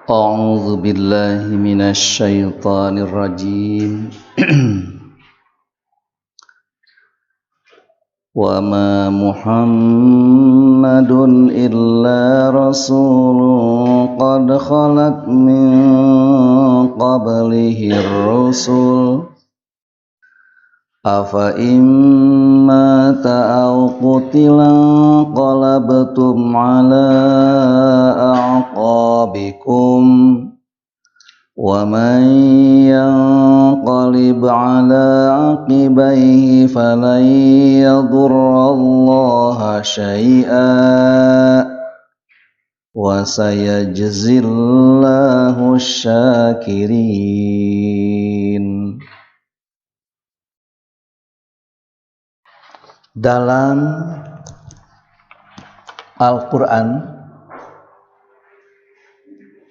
أعوذ بالله من الشيطان الرجيم وما محمد إلا رسول قد خلت من قبله الرسل أفإن مات أو قتل انقلبتم على أعقابكم ومن ينقلب على عقبيه فلن يضر الله شيئا وسيجزي الله الشاكرين. Dalam Al-Quran,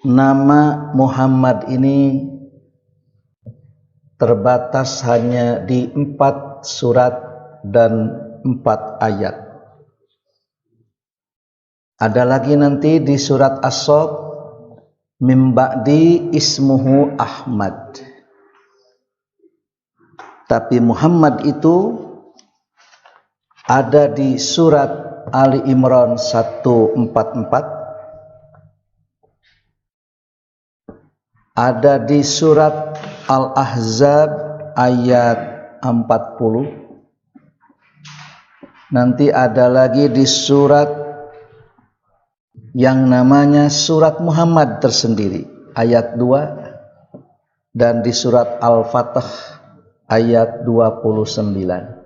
nama Muhammad ini terbatas hanya di 4 surat dan 4 ayat. Ada lagi nanti di surat As-Saff, min ba'di ismuhu Ahmad. Tapi Muhammad itu ada di surat Ali Imran 144, ada di surat Al-Ahzab ayat 40, nanti ada lagi di surat yang namanya surat Muhammad tersendiri ayat 2, dan di surat Al-Fatah ayat 29.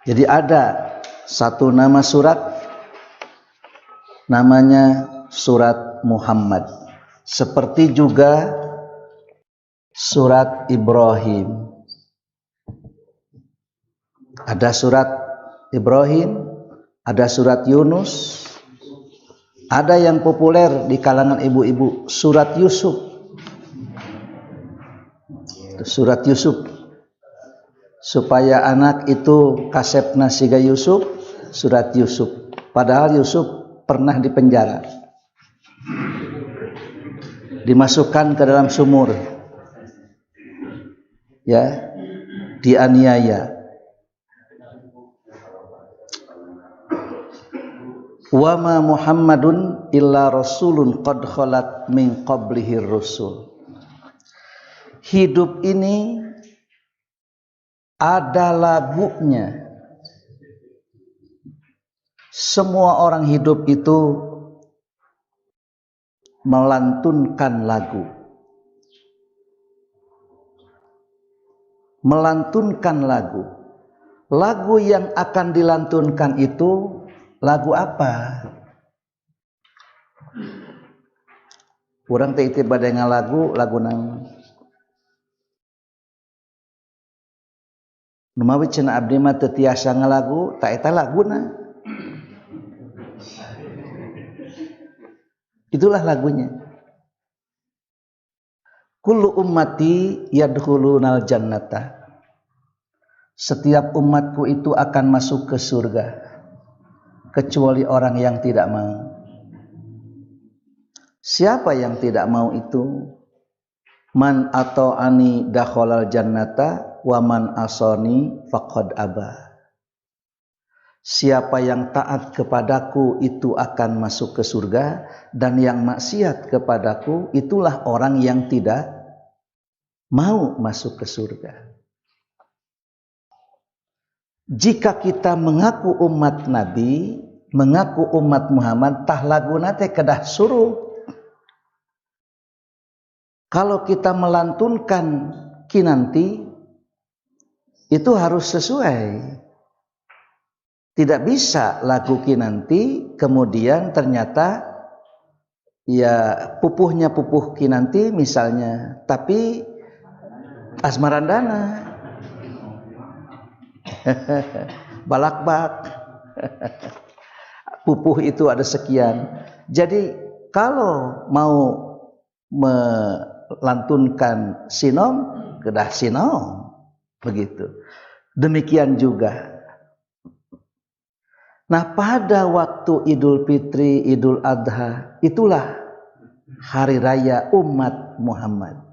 Jadi ada satu nama surat namanya surat Muhammad. Seperti juga surat Ibrahim. Ada surat Ibrahim, ada surat Yunus, ada yang populer di kalangan ibu-ibu, surat Yusuf. Surat Yusuf. Supaya anak itu kasepna siga Yusuf, surat Yusuf. Padahal Yusuf pernah dipenjara, dimasukkan ke dalam sumur, ya, dianiaya. Wa ma Muhammadun illa rasulun qad khalat min qablihi rusul. Hidup ini ada lagunya. Semua orang hidup itu melantunkan lagu. Melantunkan lagu. Lagu yang akan dilantunkan itu lagu apa? Urang teh itu bade ngalagu lagu naon? Numawi cenah abdi mah teu tiasa ngalagu, ta eta laguna. Itulah lagunya. Kullu ummati yadkhulunal jannata. Setiap umatku itu akan masuk ke surga, kecuali orang yang tidak mau. Siapa yang tidak mau itu? Man ata'ani dakhalal jannata wa man asani faqad aba. Siapa yang taat kepadaku itu akan masuk ke surga, dan yang maksiat kepadaku itulah orang yang tidak mau masuk ke surga. Jika kita mengaku umat Nabi, mengaku umat Muhammad, tah laguna teh kedah suruh. Kalau kita melantunkan kinanti, itu harus sesuai. Tidak bisa lagu kinanti kemudian ternyata ya pupuhnya pupuh kinanti misalnya, tapi asmarandana balakbak pupuh itu ada sekian. Jadi kalau mau melantunkan sinom, kedah sinom begitu. Demikian juga Nah, pada waktu Idul Fitri, Idul Adha, itulah hari raya umat Muhammad.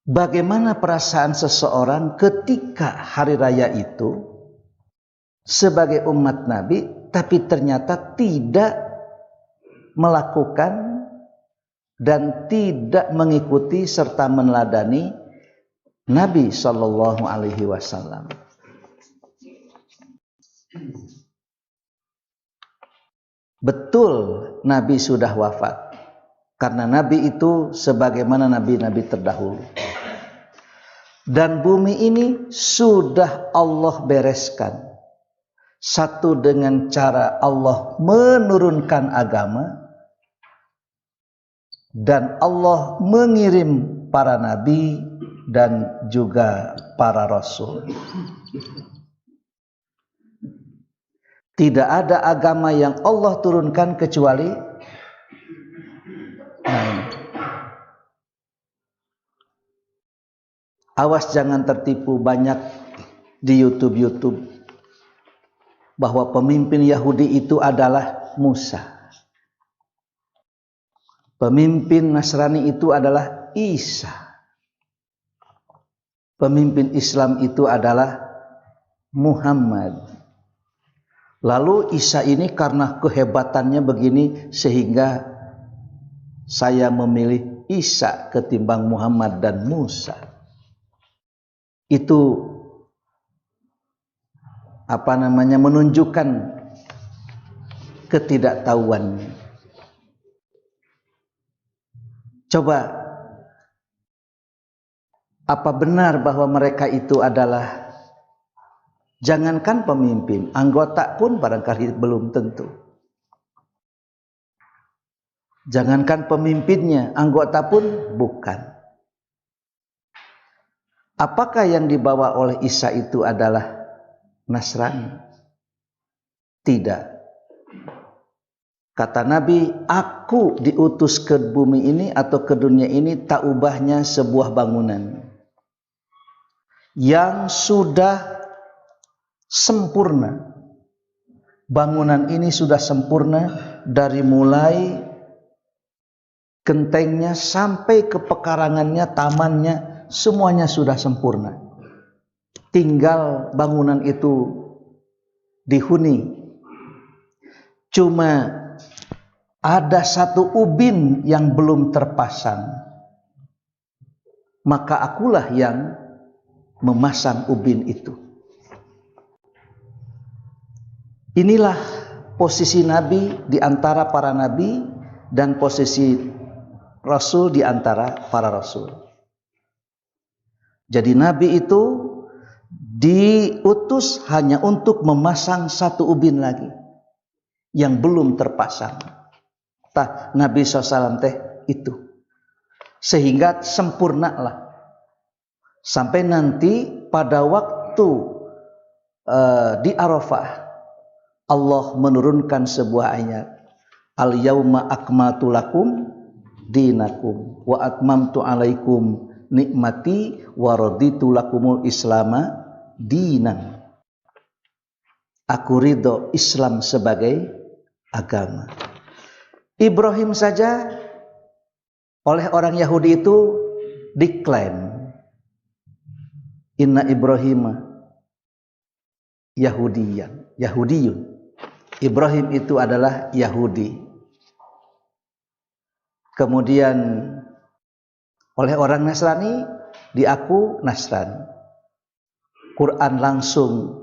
Bagaimana perasaan seseorang ketika hari raya itu sebagai umat Nabi, tapi ternyata tidak melakukan dan tidak mengikuti serta meneladani Nabi Shallallahu Alaihi Wasallam. Betul Nabi sudah wafat, karena Nabi itu sebagaimana nabi-nabi terdahulu. Dan bumi ini sudah Allah bereskan. Satu dengan cara Allah menurunkan agama, dan Allah mengirim para nabi dan juga para rasul. Tidak ada agama yang Allah turunkan kecuali awas jangan tertipu banyak di YouTube bahwa pemimpin Yahudi itu adalah Musa. Pemimpin Nasrani itu adalah Isa. Pemimpin Islam itu adalah Muhammad. Lalu Isa ini karena kehebatannya begini sehingga saya memilih Isa ketimbang Muhammad dan Musa. Itu menunjukkan ketidaktahuannya. Coba, apa benar bahwa mereka itu adalah, jangankan pemimpin, anggota pun barangkali belum tentu. Jangankan pemimpinnya, anggota pun bukan. Apakah yang dibawa oleh Isa itu adalah Nasrani? Tidak. Kata Nabi, aku diutus ke bumi ini atau ke dunia ini tak ubahnya sebuah bangunan yang sudah sempurna. Bangunan ini sudah sempurna dari mulai gentengnya sampai ke pekarangannya, tamannya, semuanya sudah sempurna. Tinggal bangunan itu dihuni. Cuma ada satu ubin yang belum terpasang. Maka akulah yang memasang ubin itu. Inilah posisi Nabi di antara para nabi dan posisi Rasul di antara para Rasul. Jadi Nabi itu diutus hanya untuk memasang satu ubin lagi yang belum terpasang. Nabi SAW itu. Sehingga sempurnalah. Sampai nanti pada waktu di Arafah Allah menurunkan sebuah ayat. Al-yauma akmaltu lakum dinakum wa atmamtu alaikum nikmati wa raditu lakumul islama dinan. Aku ridho Islam sebagai agama. Ibrahim saja oleh orang Yahudi itu diklaim, inna Ibrahim Yahudiyun. Ibrahim itu adalah Yahudi. Kemudian oleh orang Nasrani diaku Nasrani. Quran langsung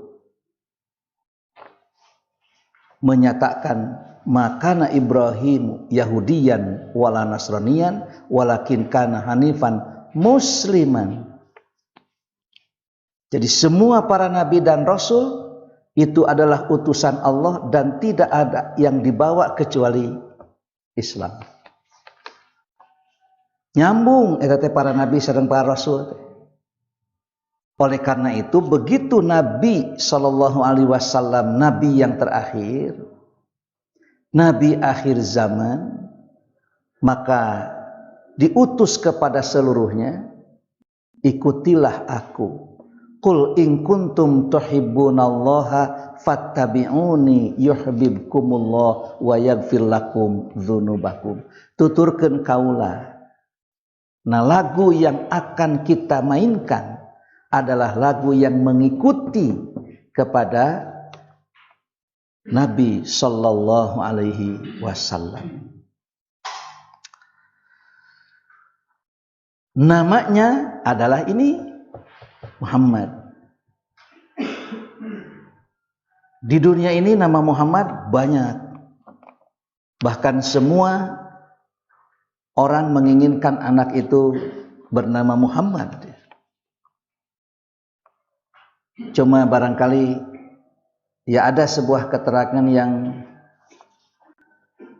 menyatakan makana Ibrahim Yahudiyan wala Nasraniyan walakin kana hanifan musliman. Jadi semua para nabi dan rasul itu adalah utusan Allah dan tidak ada yang dibawa kecuali Islam. Nyambung eta para nabi sareng para rasul. Oleh karena itu begitu Nabi sallallahu alaihi wasallam nabi yang terakhir, nabi akhir zaman, maka diutus kepada seluruhnya, ikutilah aku Qul in kuntum tuhibbunallaha fattabi'uni yuhibbukumullah wa yaghfir lakum dzunubakum. Tuturkeun kaula. Nah, lagu yang akan kita mainkan adalah lagu yang mengikuti kepada Nabi sallallahu alaihi wasallam. Namanya adalah ini Muhammad. Di dunia ini nama Muhammad banyak. Bahkan semua orang menginginkan anak itu bernama Muhammad. Cuma barangkali ya ada sebuah keterangan yang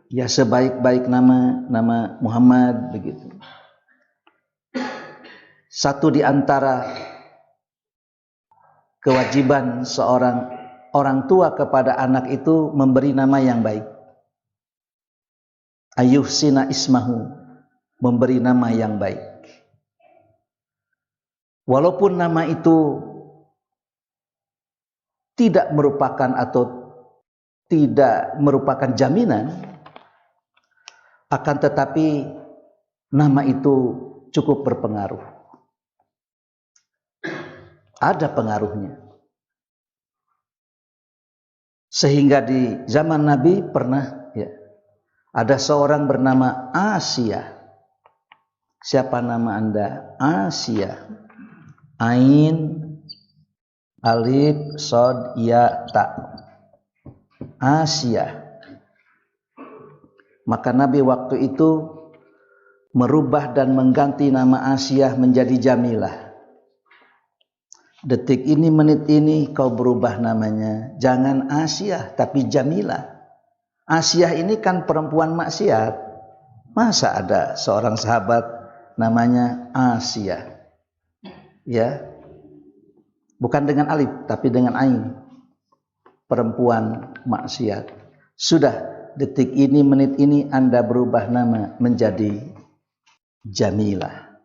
ya sebaik-baik nama Muhammad begitu. Satu di antara kewajiban seorang orang tua kepada anak itu memberi nama yang baik. Ayuhsina ismahu, memberi nama yang baik. Walaupun nama itu tidak merupakan atau tidak merupakan jaminan, akan tetapi nama itu cukup berpengaruh. Ada pengaruhnya. Sehingga di zaman Nabi pernah ya, ada seorang bernama Asia. Siapa nama Anda? Asia. Ain, alif, sod, ya, ta. Asia. Maka Nabi waktu itu merubah dan mengganti nama Asia menjadi Jamilah. Detik ini, menit ini kau berubah namanya. Jangan Asia, tapi Jamilah. Asia ini kan perempuan maksiat. Masa ada seorang sahabat namanya Asia? Ya, bukan dengan alif, tapi dengan ain. Perempuan maksiat. Sudah, detik ini, menit ini Anda berubah nama menjadi Jamilah.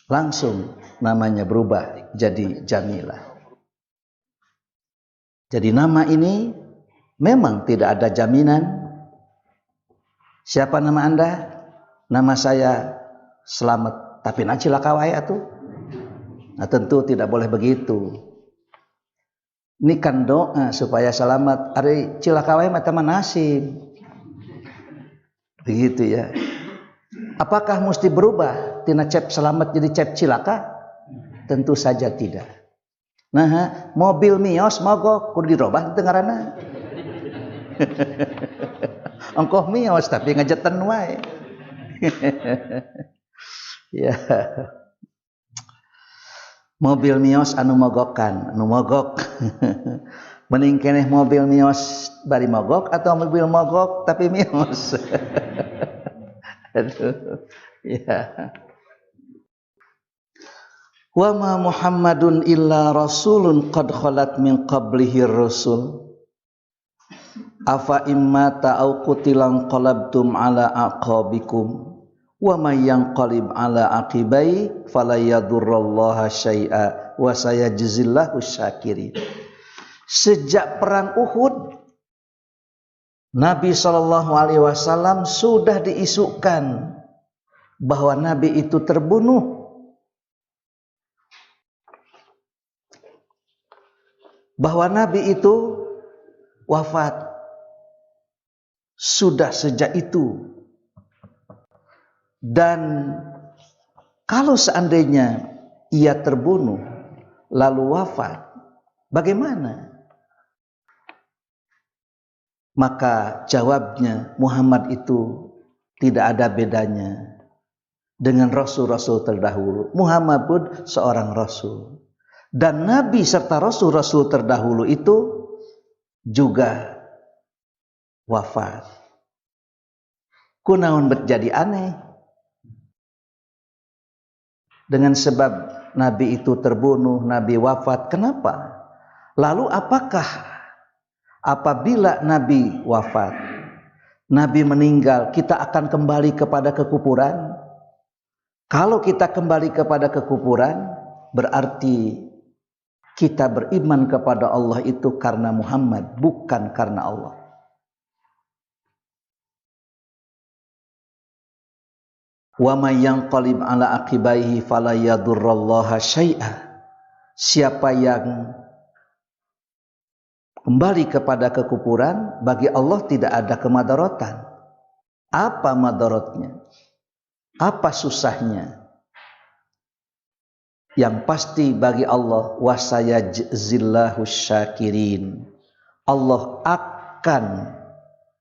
Langsung namanya berubah jadi Jamilah. Jadi nama ini memang tidak ada jaminan. Siapa nama Anda? Nama saya Selamat. Tapi na cilaka wae atuh. Nah, tentu tidak boleh begitu. Ini kan doa supaya selamat. Ari cilaka wae mah teman nasib. Begitu ya. Apakah mesti berubah tina cep selamat jadi cep cilaka? Tentu saja tidak. Nah, mobil Miyos mogok kudu dirobah teu ngaranna. Ongkoh Miyos tapi ngajeten wae. Ya. Mobil Miyos anu mogokan, anu mogok. Mending keneh mobil Miyos bari mogok atau mobil mogok tapi Miyos. Aduh, ya. Wa ma Muhammadun illa rasulun qad khalat min qablihi rusul. Afa imma ta'au qutilan qalabtum ala aqabikum wa may yanqalib ala aqibai fala yadurrallaha syai'a wa sayajzillahu syakirin. Sejak perang Uhud Nabi SAW sudah diisukan bahwa Nabi itu terbunuh, bahwa Nabi itu wafat. Sudah sejak itu. Dan kalau seandainya ia terbunuh lalu wafat, bagaimana? Maka jawabnya, Muhammad itu tidak ada bedanya dengan rasul-rasul terdahulu. Muhammad pun seorang rasul. Dan Nabi serta rasul-rasul terdahulu itu juga wafat. Kunaon berjadi aneh. Dengan sebab Nabi itu terbunuh, Nabi wafat. Kenapa? Lalu apabila Nabi wafat, Nabi meninggal, kita akan kembali kepada kekufuran? Kalau kita kembali kepada kekufuran, berarti kita beriman kepada Allah itu karena Muhammad, bukan karena Allah. Wa may yanqalib ala aqibaihi fala yadurrallaha syai'a. Siapa yang kembali kepada kekufuran, bagi Allah tidak ada kemadaratan. Apa madarotnya? Apa susahnya? Yang pasti bagi Allah, wasayajzillahu syakirin. Allah akan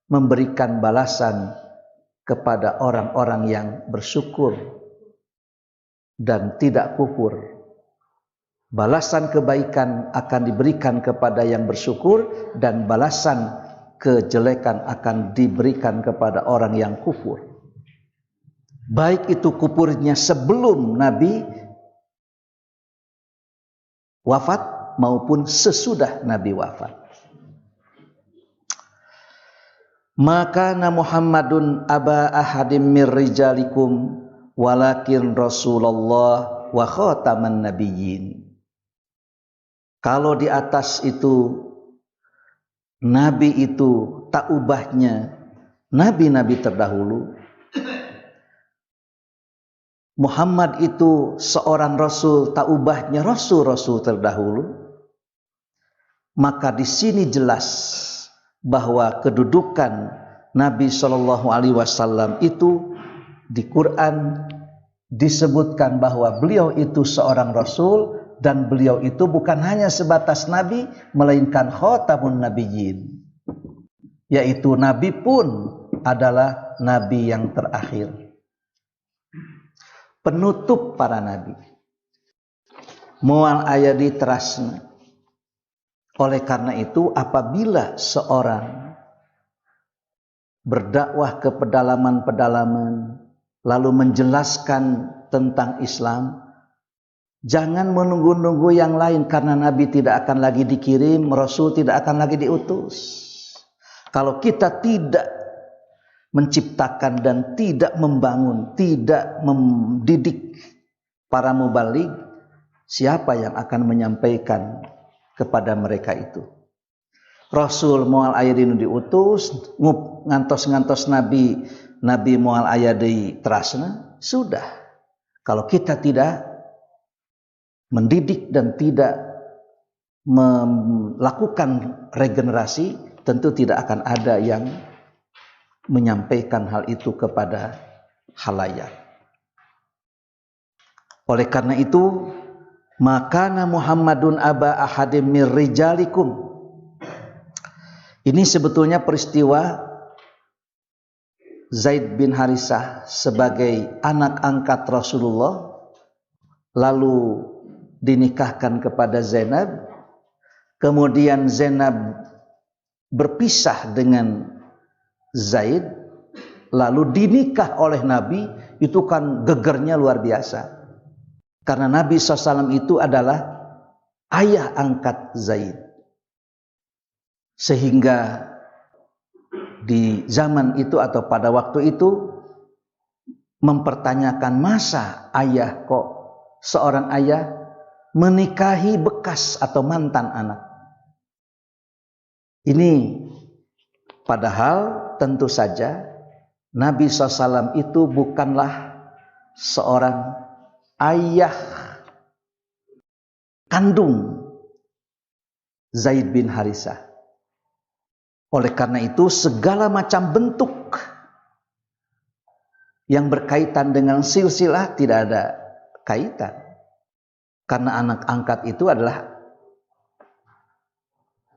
memberikan balasan kepada orang-orang yang bersyukur dan tidak kufur. Balasan kebaikan akan diberikan kepada yang bersyukur, dan balasan kejelekan akan diberikan kepada orang yang kufur. Baik itu kufurnya sebelum Nabi wafat maupun sesudah Nabi wafat. Maka Muhammadun aba ahadim mir rijalikum walakin Rasulullah wa khataman nabiyyin. Kalau di atas itu Nabi itu tak ubahnya Nabi-Nabi terdahulu, Muhammad itu seorang Rasul tak ubahnya Rasul-Rasul terdahulu, maka di sini jelas bahwa kedudukan Nabi Shallallahu Alaihi Wasallam itu di Quran disebutkan bahwa beliau itu seorang Rasul. Dan beliau itu bukan hanya sebatas Nabi, melainkan khatamun nabiyyin, yaitu Nabi pun adalah Nabi yang terakhir, penutup para Nabi. Mual ayadi terasna. Oleh karena itu, apabila seorang berdakwah ke pedalaman-pedalaman, lalu menjelaskan tentang Islam, jangan menunggu-nunggu yang lain, karena Nabi tidak akan lagi dikirim, Rasul tidak akan lagi diutus. Kalau kita tidak menciptakan dan tidak membangun, tidak mendidik para mubaligh, siapa yang akan menyampaikan kepada mereka itu? Rasul moal ayadinu diutus, ngantos-ngantos Nabi moal ayadi terasna, sudah. Kalau kita tidak mendidik dan tidak melakukan regenerasi, tentu tidak akan ada yang menyampaikan hal itu kepada khalayak. Oleh karena itu, maka Muhammadun aba ahadim mir rijalikum. Ini sebetulnya peristiwa Zaid bin Harisah sebagai anak angkat Rasulullah, lalu dinikahkan kepada Zainab, kemudian Zainab berpisah dengan Zaid, lalu dinikah oleh Nabi. Itu kan gegernya luar biasa, karena Nabi SAW itu adalah ayah angkat Zaid, sehingga di zaman itu atau pada waktu itu mempertanyakan, masa ayah kok seorang ayah menikahi bekas atau mantan anak. Ini padahal tentu saja Nabi SAW itu bukanlah seorang ayah kandung Zaid bin Harisah. Oleh karena itu segala macam bentuk yang berkaitan dengan silsilah tidak ada kaitan. Karena anak angkat itu adalah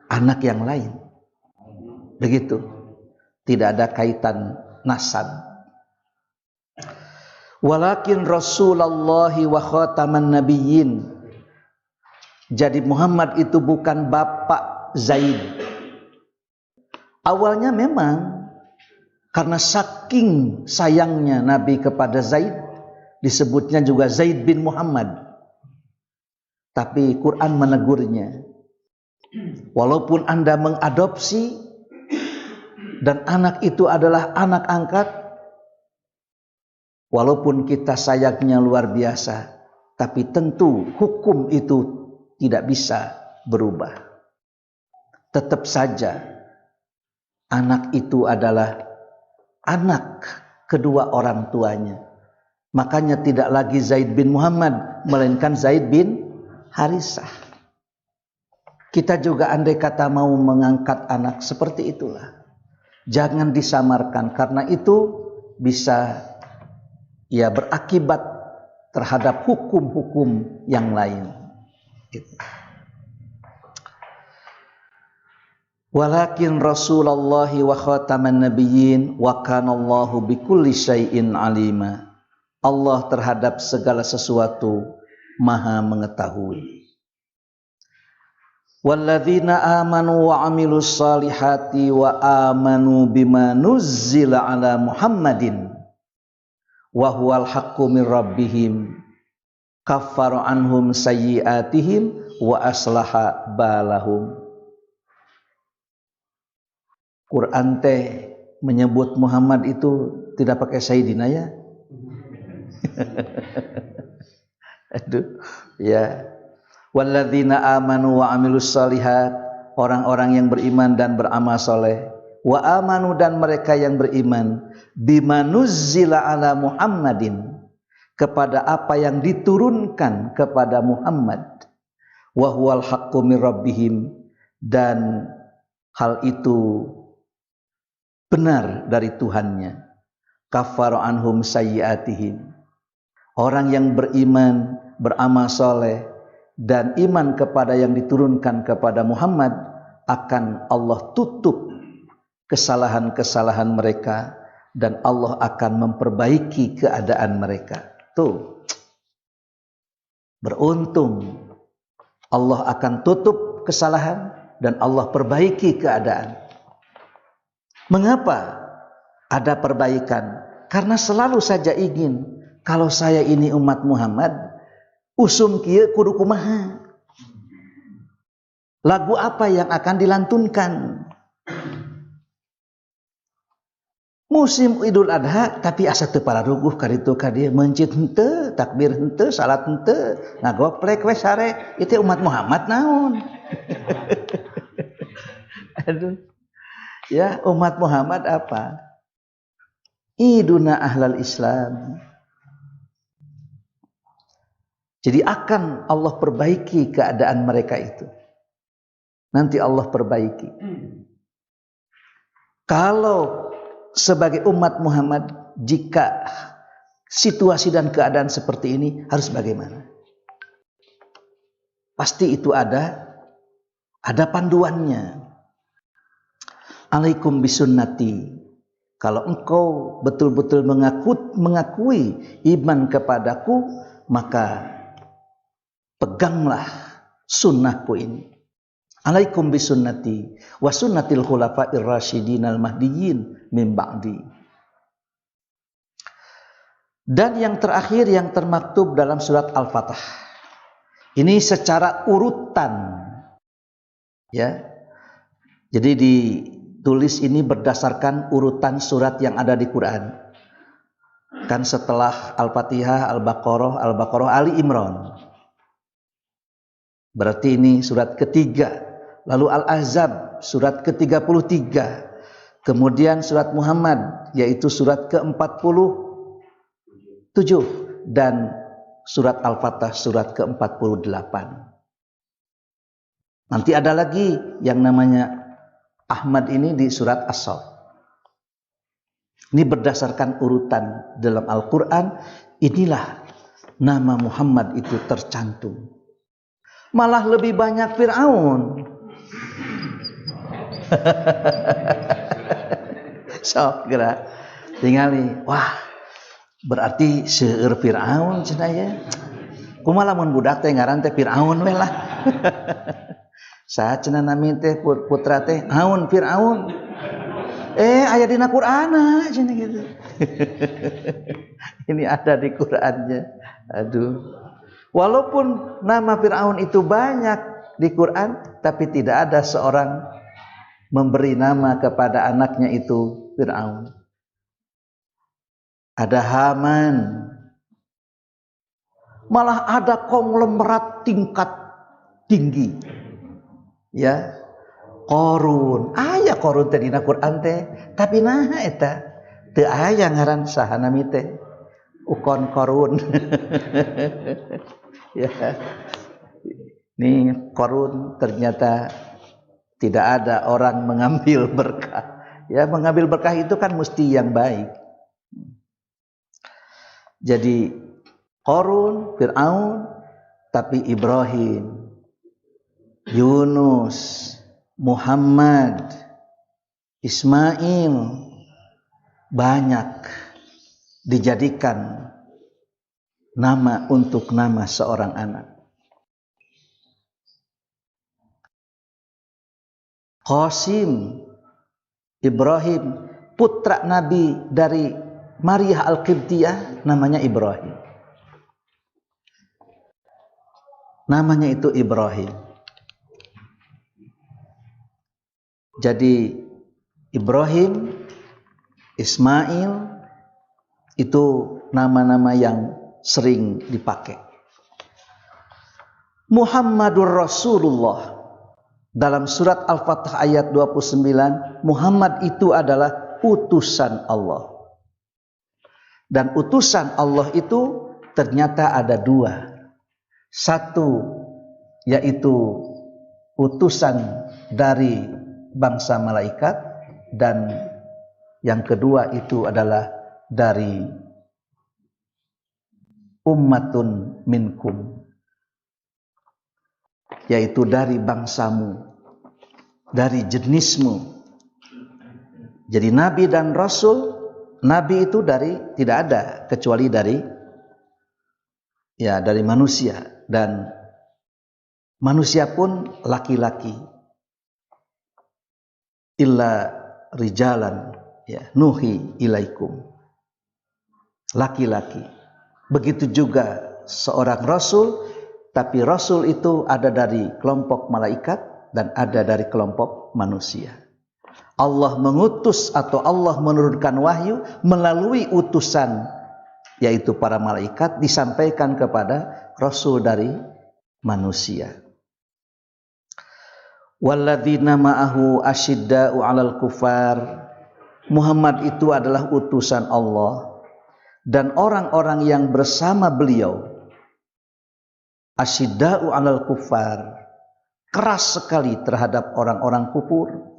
anak yang lain. Begitu. Tidak ada kaitan nasab. Walakin Rasulullah wa khataman nabiyyin. Jadi Muhammad itu bukan bapak Zaid. Awalnya memang karena saking sayangnya Nabi kepada Zaid, disebutnya juga Zaid bin Muhammad. Tapi Quran menegurnya, walaupun Anda mengadopsi dan anak itu adalah anak angkat, walaupun kita sayangnya luar biasa, Tapi tentu hukum itu tidak bisa berubah. Tetap saja anak itu adalah anak kedua orang tuanya. Makanya tidak lagi Zaid bin Muhammad, melainkan Zaid bin Harisah. Kita juga andai kata mau mengangkat anak seperti itulah. Jangan disamarkan, karena itu bisa ya berakibat terhadap hukum-hukum yang lain. Walakin Rasulullah wa khataman nabiyyin wa kana Allahu bikulli syai'in alima. Allah terhadap segala sesuatu Maha mengetahui. Walladzina amanu wa amilus salihati wa amanu bima nuzzila ala Muhammadin wa huwal haqqu min rabbihim kaffara anhum sayyi'atihim wa aslaha balahum. Quran teh menyebut Muhammad itu tidak pakai sayyidina ya. Aduh, ya. Walladzina amanu wa amilus shalihat, orang-orang yang beriman dan beramal soleh. Wa amanu, dan mereka yang beriman, bima nuzzila ala Muhammadin, kepada apa yang diturunkan kepada Muhammad. Wa huwal haqqu min rabbihim, dan hal itu benar dari Tuhannya. Kaffara anhum sayyi'atihim, orang yang beriman, beramal soleh, dan iman kepada yang diturunkan kepada Muhammad, akan Allah tutup kesalahan-kesalahan mereka, dan Allah akan memperbaiki keadaan mereka. Tuh, beruntung Allah akan tutup kesalahan dan Allah perbaiki keadaan. Mengapa ada perbaikan? Karena selalu saja ingin, kalau saya ini umat Muhammad, usum kieu kudu kumaha? Lagu apa yang akan dilantunkan? Musim Idul Adha, tapi asa teu pararuguh kaditu ka dieu, mencit henteu, takbir henteu, salat henteu, ngagoplek we sare, itu umat Muhammad naon? Aduh. Ya, umat Muhammad apa? Iduna ahlal Islam. Jadi akan Allah perbaiki keadaan mereka itu. Nanti Allah perbaiki. Kalau sebagai umat Muhammad, jika situasi dan keadaan seperti ini, harus bagaimana? Pasti itu ada panduannya. Alaikum bisunnati. Kalau engkau betul-betul mengakui iman kepadaku, maka peganglah sunnahku ini. Alaikum bisunnati wa sunnatil khulafa'ir rasyidinal mahdiyyin min ba'di. Dan yang terakhir yang termaktub dalam surat Al-Fatah. Ini secara urutan. Ya. Jadi ditulis ini berdasarkan urutan surat yang ada di Quran. Kan setelah Al-Fatihah, Al-Baqarah, Ali Imran. Berarti ini surat ketiga. Lalu Al-Ahzab surat ke-33. Kemudian surat Muhammad yaitu surat ke-47 dan surat Al-Fatah surat ke-48. Nanti ada lagi yang namanya Ahmad ini di surat As-Saff. Ini berdasarkan urutan dalam Al-Quran. Inilah nama Muhammad itu tercantum. Malah lebih banyak Fir'aun. Sok gerak tingali. Wah, berarti seueur Fir'aun cenah ya. Kumaha lamun budak teh ngaran teh Fir'aun we lah. Saha cenah nami teh putra teh naon Fir'aun. Aya dina Qur'ana cenah gitu. Ini ada di Qur'annya. Aduh. Walaupun nama Fir'aun itu banyak di Quran, tapi tidak ada seorang memberi nama kepada anaknya itu Fir'aun. Ada Haman, Malah ada konglomerat tingkat tinggi. Ya. Qarun. Aya Qarun teh dina Quran teh, tapi naha eta? Teu aya ngaran saha nami teh. Ukon Qarun. Ya. Nih Qarun ternyata tidak ada orang mengambil berkah. Ya, mengambil berkah itu kan mesti yang baik. Jadi Qarun, Fir'aun, tapi Ibrahim, Yunus, Muhammad, Ismail banyak dijadikan nama untuk nama seorang anak. Qasim, Ibrahim, putra Nabi dari Maria Al-Qibtiyah, namanya Ibrahim. Namanya itu Ibrahim. Jadi Ibrahim, Ismail itu nama-nama yang sering dipakai. Muhammadur Rasulullah. Dalam surat Al-Fatah ayat 29, Muhammad itu adalah utusan Allah. Dan utusan Allah itu ternyata ada dua. Satu, yaitu utusan dari bangsa malaikat, dan yang kedua itu adalah dari ummatun minkum, yaitu dari bangsamu, dari jenismu. Jadi nabi dan rasul, nabi itu tidak ada kecuali dari manusia, dan manusia pun laki-laki. Illa rijalan nuhi ilaikum, laki-laki. Begitu juga seorang rasul, tapi rasul itu ada dari kelompok malaikat dan ada dari kelompok manusia. Allah mengutus atau Allah menurunkan wahyu melalui utusan, yaitu para malaikat, disampaikan kepada rasul dari manusia. Walladzina ma'ahu asyidda'u 'alal kufar. Muhammad itu adalah utusan Allah, dan orang-orang yang bersama beliau asyidda'u 'alal kufar, keras sekali terhadap orang-orang kufur.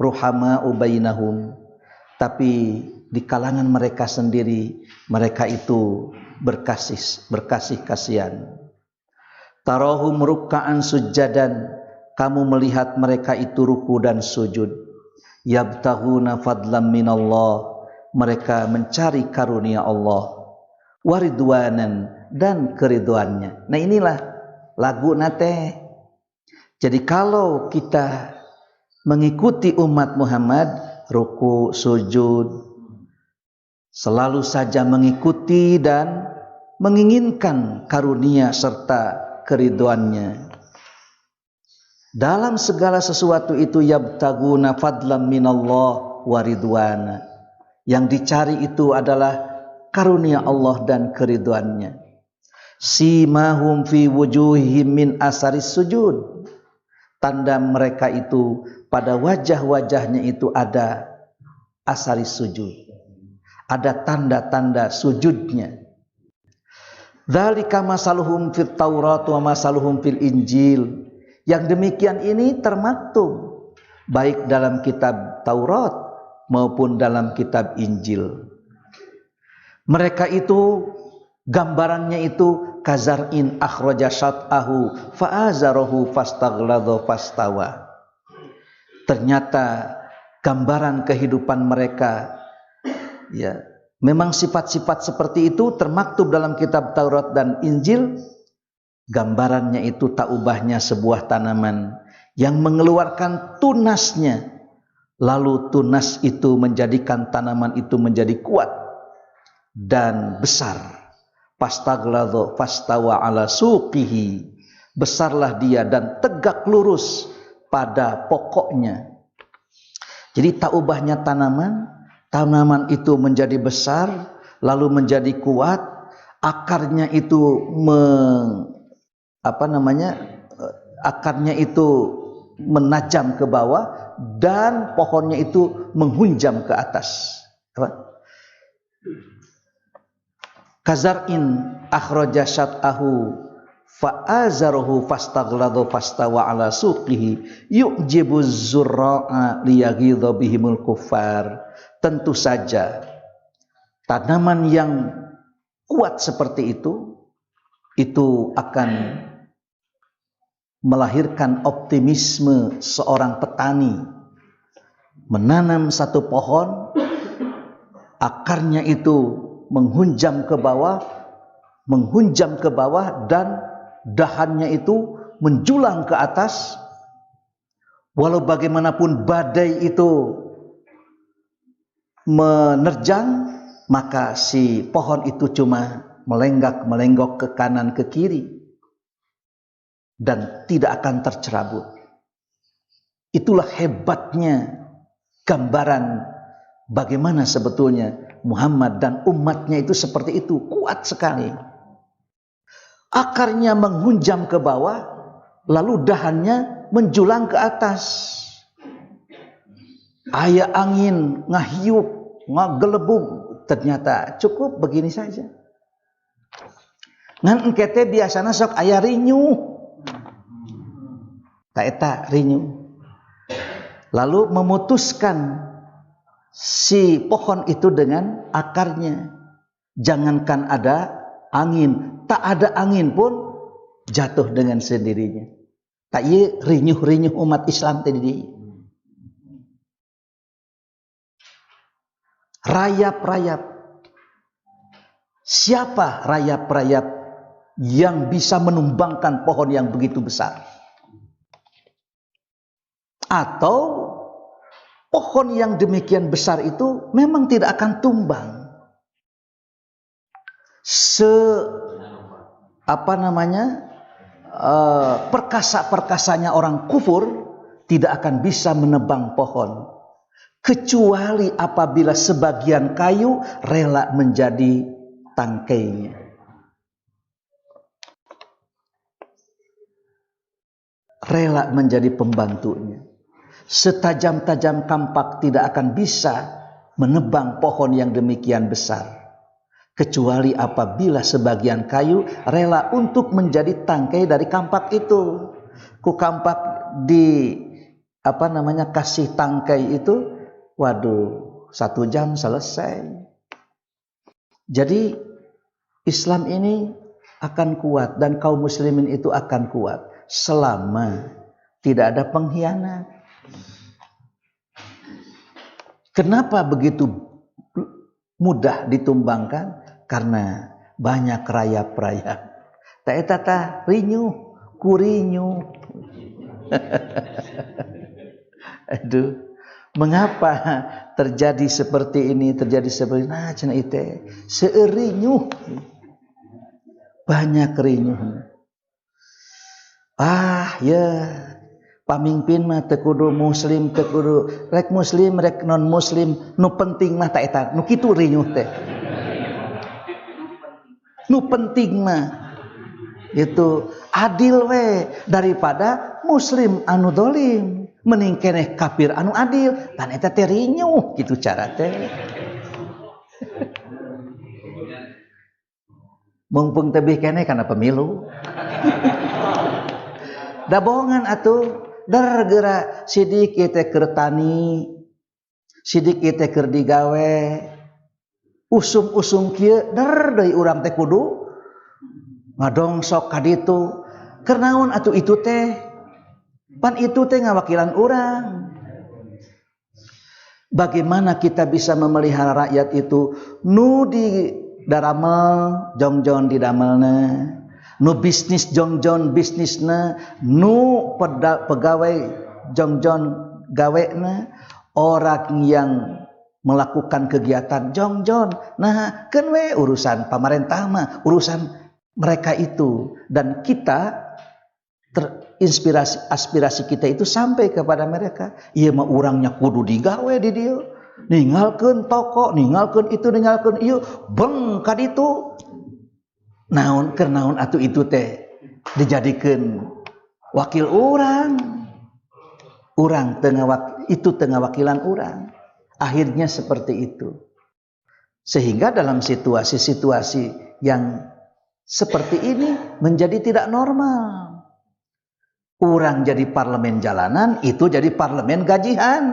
Ruhama'u bainahum, tapi di kalangan mereka sendiri mereka itu berkasih kasihan. Tarahum ruk'an sujjadan, kamu melihat mereka itu ruku dan sujud. Yabtaghuna fadlam minallah, mereka mencari karunia Allah. Waridwanan, dan keridwaannya. Nah inilah lagu nate. Jadi kalau kita mengikuti umat Muhammad, ruku, sujud, selalu saja mengikuti dan menginginkan karunia serta keridwaannya. Dalam segala sesuatu itu yabtaguna fadlam minallah waridwana. Yang dicari itu adalah karunia Allah dan keridwaannya. Simahum fi wujuhihim min asaris sujud. Tanda mereka itu pada wajah-wajahnya itu ada asaris sujud. Ada tanda-tanda sujudnya. Dzalika masaluhum fit Taurat wa masaluhum fil Injil. Yang demikian ini termaktub baik dalam kitab Taurat maupun dalam kitab Injil. Mereka itu gambarannya itu kazar'in akhraja syat'ahu fa'azarahu fastaghladha fastawa. Ternyata gambaran kehidupan mereka, ya, memang sifat-sifat seperti itu termaktub dalam kitab Taurat dan Injil. Gambarannya itu tak ubahnya sebuah tanaman yang mengeluarkan tunasnya, lalu tunas itu menjadikan tanaman itu menjadi kuat dan besar. Fastaghladha fastawa ala suqihi, besarlah dia dan tegak lurus pada pokoknya. Jadi tak ubahnya tanaman itu menjadi besar, lalu menjadi kuat, akarnya itu akarnya itu menajam ke bawah dan pohonnya itu menghunjam ke atas. Kazar'in akhraja syat'ahu fa'azarahu fastaghladu fastawa ala suqihi yu'jibu zurra'a liyaghidha bihimul kuffar. Tentu saja tanaman yang kuat seperti itu akan melahirkan optimisme seorang petani menanam satu pohon, akarnya itu menghunjam ke bawah dan dahannya itu menjulang ke atas. Walau bagaimanapun badai itu menerjang, maka si pohon itu cuma melenggak-melenggok ke kanan ke kiri dan tidak akan tercerabut. Itulah hebatnya gambaran bagaimana sebetulnya Muhammad dan umatnya itu seperti itu, kuat sekali. Akarnya menghunjam ke bawah, lalu dahannya menjulang ke atas. Aya angin ngahiup, ngagelebug, ternyata cukup begini saja. Ngan engkete biasana sok aya rinyu. Ta eta rinyu. Lalu memutuskan si pohon itu dengan akarnya. Jangankan ada angin, tak ada angin pun jatuh dengan sendirinya. Tak ieu rinyuh-rinyuh umat Islam tadi. Rayap-rayap. Siapa rayap-rayap yang bisa menumbangkan pohon yang begitu besar? Atau pohon yang demikian besar itu memang tidak akan tumbang. Perkasa-perkasanya orang kufur tidak akan bisa menebang pohon, kecuali apabila sebagian kayu rela menjadi tangkainya. Rela menjadi pembantunya. Setajam-tajam kampak tidak akan bisa menebang pohon yang demikian besar, kecuali apabila sebagian kayu rela untuk menjadi tangkai dari kampak itu. Ku kampak kasih tangkai itu, waduh, 1 jam selesai. Jadi Islam ini akan kuat dan kaum muslimin itu akan kuat selama tidak ada pengkhianat. Kenapa begitu mudah ditumbangkan? Karena banyak rayap-rayap. Ta eta tah rinyu, kurinyu. Aduh, mengapa terjadi seperti ini? Terjadi seperti nah cenah ite seurinyuh. Banyak rinyuh. Ya. Pamimpin mah teu kudu muslim, teu kudu rek muslim, rek non muslim, nu penting mah ta eta, nu kitu rinyuh teh. Nu penting mah itu adil we daripada muslim anu dolim, mending keneh kafir anu adil, tan eta teh rinyuh kitu cara teh. Mumpung tebih keneh kana pemilu. Da bohongan atuh. Dar geura sidik ieu teh keur tani, sidik ieu teh keur digawe, usum-usum kieu dar deui urang teh kudu ngadongsok ka ditu. Keur naon atuh itu teh? Pan itu teh ngawakilan urang. Bagaimana kita bisa memelihara rakyat itu? Nu di daramel jongjon di damelna. Nu bisnis jongjon bisnisna, nu pegawai jongjon gawena, orang yang melakukan kegiatan jongjon. Nah, kan we urusan pemerintah mah, urusan mereka itu, dan kita terinspirasi aspirasi kita itu sampai kepada mereka. Ieu mah urangnya kudu digawe di dieu. Ninggalkeun toko, ninggalkeun itu, ninggalkeun ieu, beng ka ditu. Naon keur naon atuh itu teh dijadikeun wakil orang itu tengah wakilan orang. Akhirnya seperti itu. Sehingga dalam situasi-situasi yang seperti ini menjadi tidak normal. Orang jadi parlemen jalanan, itu jadi parlemen gajian.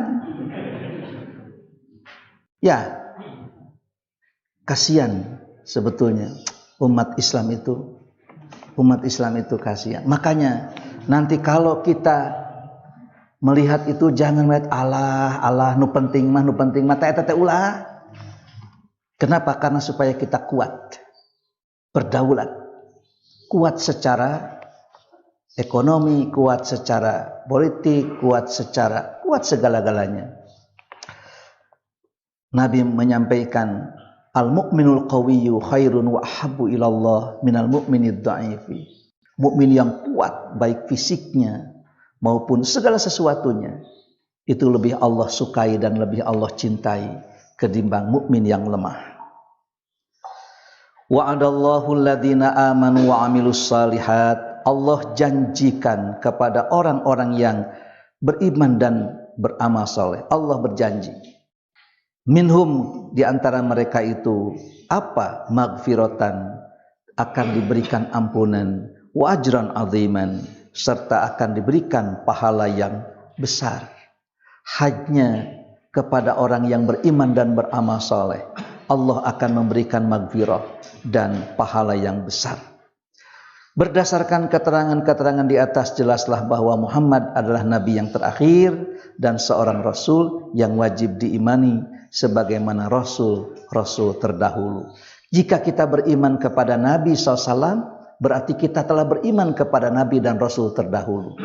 Ya, kasihan sebetulnya umat Islam itu kasihan. Makanya nanti kalau kita melihat itu jangan melihat Allah nu penting mah eta teh ulah. Kenapa? Karena supaya kita kuat, berdaulat, kuat secara ekonomi, kuat secara politik, kuat segala-galanya. Nabi menyampaikan, al-mu'minul qawiyyu khairun wa ahabbu ilallah minal mu'minid dha'ifi. Mukmin yang kuat baik fisiknya maupun segala sesuatunya itu lebih Allah sukai dan lebih Allah cintai ketimbang mukmin yang lemah. Wa'adallahu alladhina amanu wa amilus salihat. Allah janjikan kepada orang-orang yang beriman dan beramal saleh. Allah berjanji. Minhum, di antara mereka itu apa? Maghfiratan, akan diberikan ampunan, wa ajran aziman, serta akan diberikan pahala yang besar. Hanya kepada orang yang beriman dan beramal saleh Allah akan memberikan maghfirah dan pahala yang besar. Berdasarkan keterangan-keterangan di atas, jelaslah bahwa Muhammad adalah nabi yang terakhir dan seorang rasul yang wajib diimani sebagaimana rasul-rasul terdahulu. Jika kita beriman kepada Nabi SAW, berarti kita telah beriman kepada nabi dan rasul terdahulu.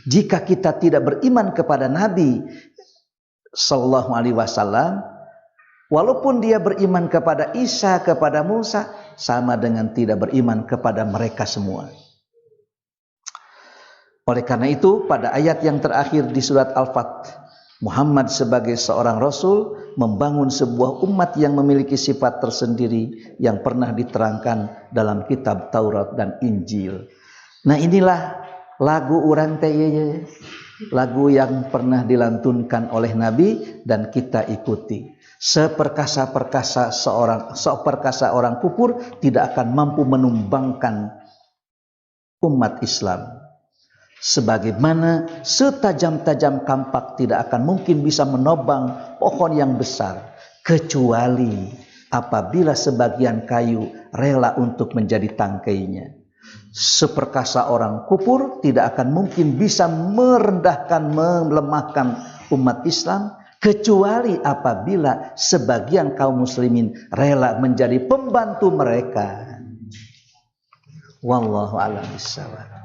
Jika kita tidak beriman kepada Nabi SAW, walaupun dia beriman kepada Isa, kepada Musa, sama dengan tidak beriman kepada mereka semua. Oleh karena itu, pada ayat yang terakhir di surat Al-Fath, Muhammad sebagai seorang rasul membangun sebuah umat yang memiliki sifat tersendiri yang pernah diterangkan dalam kitab Taurat dan Injil. Nah, inilah lagu urang teh, lagu yang pernah dilantunkan oleh Nabi dan kita ikuti. Seperkasa orang kufur tidak akan mampu menumbangkan umat Islam. Sebagaimana setajam-tajam kampak tidak akan mungkin bisa menobang pohon yang besar, kecuali apabila sebagian kayu rela untuk menjadi tangkainya. Seperkasa orang kufur tidak akan mungkin bisa merendahkan, melemahkan umat Islam, kecuali apabila sebagian kaum muslimin rela menjadi pembantu mereka. Wallahu a'lam bishawab.